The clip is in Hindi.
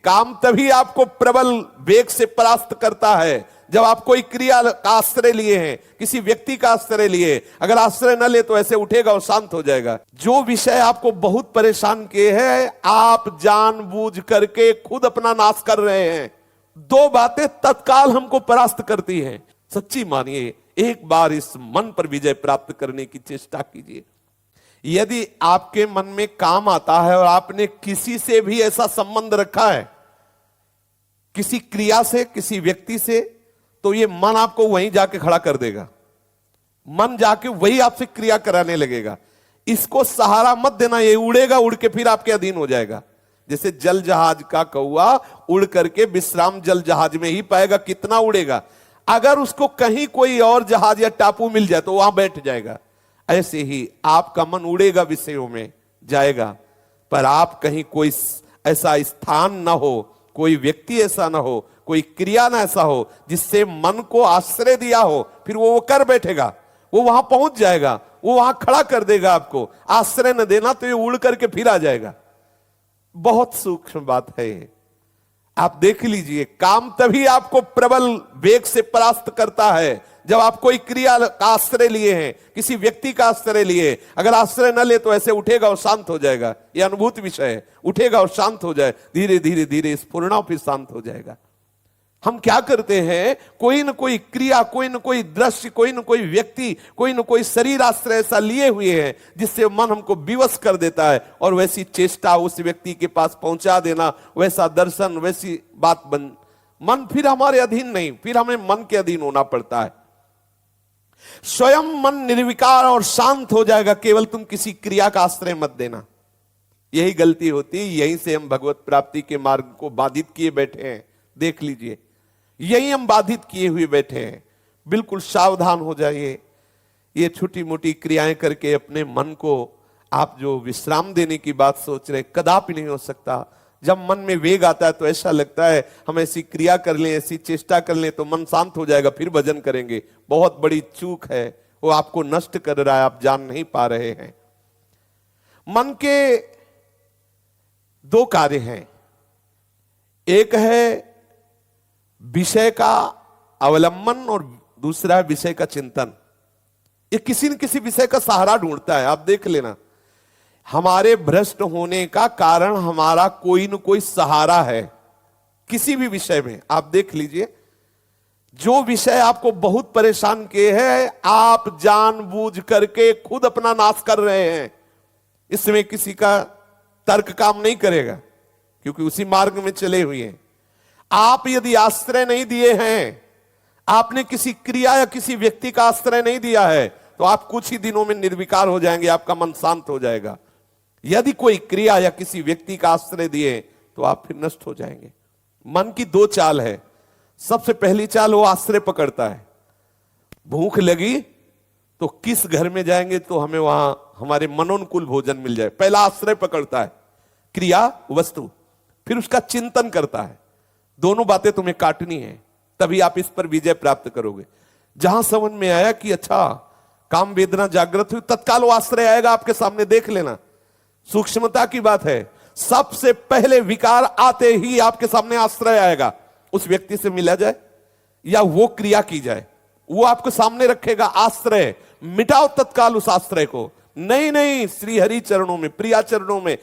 काम तभी आपको प्रबल वेग से परास्त करता है जब आप कोई क्रिया का आश्रय लिए हैं, किसी व्यक्ति का आश्रय लिए। अगर आश्रय न ले तो ऐसे उठेगा और शांत हो जाएगा। जो विषय आपको बहुत परेशान किए हैं, आप जानबूझ करके खुद अपना नाश कर रहे हैं। दो बातें तत्काल हमको परास्त करती हैं। सच्ची मानिए, एक बार इस मन पर विजय प्राप्त करने की चेष्टा कीजिए। यदि आपके मन में काम आता है और आपने किसी से भी ऐसा संबंध रखा है, किसी क्रिया से, किसी व्यक्ति से, तो ये मन आपको वहीं जाके खड़ा कर देगा। मन जाके वही आपसे क्रिया कराने लगेगा। इसको सहारा मत देना, ये उड़ेगा, उड़ के फिर आपके अधीन हो जाएगा। जैसे जल जहाज का कौवा उड़ करके विश्राम जल जहाज में ही पाएगा, कितना उड़ेगा। अगर उसको कहीं कोई और जहाज या टापू मिल जाए तो वहां बैठ जाएगा। ऐसे ही आपका मन उड़ेगा, विषयों में जाएगा, पर आप कहीं कोई ऐसा स्थान ना हो, कोई व्यक्ति ऐसा ना हो, कोई क्रिया ना ऐसा हो जिससे मन को आश्रय दिया हो, फिर वो कर बैठेगा, वो वहां पहुंच जाएगा, वो वहां खड़ा कर देगा आपको। आश्रय न देना तो ये उड़ करके फिर आ जाएगा। बहुत सूक्ष्म बात है ये, आप देख लीजिए। काम तभी आपको प्रबल वेग से परास्त करता है जब आप कोई क्रिया का आश्रय लिए हैं, किसी व्यक्ति का आश्रय लिए। अगर आश्रय न ले तो ऐसे उठेगा और शांत हो जाएगा। यह अनुभूत विषय है। उठेगा और शांत हो जाए, धीरे धीरे धीरे स्फुरना, फिर शांत हो जाएगा। हम क्या करते हैं, कोई न कोई क्रिया, कोई न कोई दृश्य, कोई न कोई व्यक्ति, कोई न कोई शरीर आश्रय ऐसा लिए हुए हैं जिससे मन हमको विवश कर देता है, और वैसी चेष्टा उस व्यक्ति के पास पहुंचा देना, वैसा दर्शन, वैसी बात बन, मन फिर हमारे अधीन नहीं, फिर हमें मन के अधीन होना पड़ता है। स्वयं मन निर्विकार और शांत हो जाएगा, केवल तुम किसी क्रिया का आश्रय मत देना। यही गलती होती है, यहीं से हम भगवत प्राप्ति के मार्ग को बाधित किए बैठे हैं। देख लीजिए, यही हम बाधित किए हुए बैठे हैं। बिल्कुल सावधान हो जाइए। ये छोटी मोटी क्रियाएं करके अपने मन को आप जो विश्राम देने की बात सोच रहे, कदापि नहीं हो सकता। जब मन में वेग आता है तो ऐसा लगता है हम ऐसी क्रिया कर लें, ऐसी चेष्टा कर लें तो मन शांत हो जाएगा, फिर भजन करेंगे। बहुत बड़ी चूक है, वो आपको नष्ट कर रहा है, आप जान नहीं पा रहे हैं। मन के दो कार्य हैं, एक है विषय का अवलंबन और दूसरा है विषय का चिंतन। ये किसी न किसी विषय का सहारा ढूंढता है। आप देख लेना, हमारे भ्रष्ट होने का कारण हमारा कोई न कोई सहारा है किसी भी विषय में। आप देख लीजिए, जो विषय आपको बहुत परेशान किए हैं, आप जानबूझ करके खुद अपना नाश कर रहे हैं। इसमें किसी का तर्क काम नहीं करेगा, क्योंकि उसी मार्ग में चले हुए हैं। आप यदि आश्रय नहीं दिए हैं, आपने किसी क्रिया या किसी व्यक्ति का आश्रय नहीं दिया है, तो आप कुछ ही दिनों में निर्विकार हो जाएंगे, आपका मन शांत हो जाएगा। यदि कोई क्रिया या किसी व्यक्ति का आश्रय दिए तो आप फिर नष्ट हो जाएंगे। मन की दो चाल है। सबसे पहली चाल, वो आश्रय पकड़ता है। भूख लगी तो किस घर में जाएंगे तो हमें वहां हमारे मनोनुकूल भोजन मिल जाए, पहला आश्रय पकड़ता है, क्रिया, वस्तु। फिर उसका चिंतन करता है। दोनों बातें तुम्हें काटनी है, तभी आप इस पर विजय प्राप्त करोगे। जहां समझ में आया कि अच्छा काम वेदना जागृत हुई, तत्काल वो आश्रय आएगा आपके सामने। देख लेना, सूक्ष्मता की बात है। सबसे पहले विकार आते ही आपके सामने आश्रय आएगा। उस व्यक्ति से मिला जाए या वो क्रिया की जाए, वो आपको सामने रखेगा आश्रय। मिटाओ तत्काल उस आश्रय को। नहीं नहीं, श्री हरि चरणों में, प्रिया चरणों में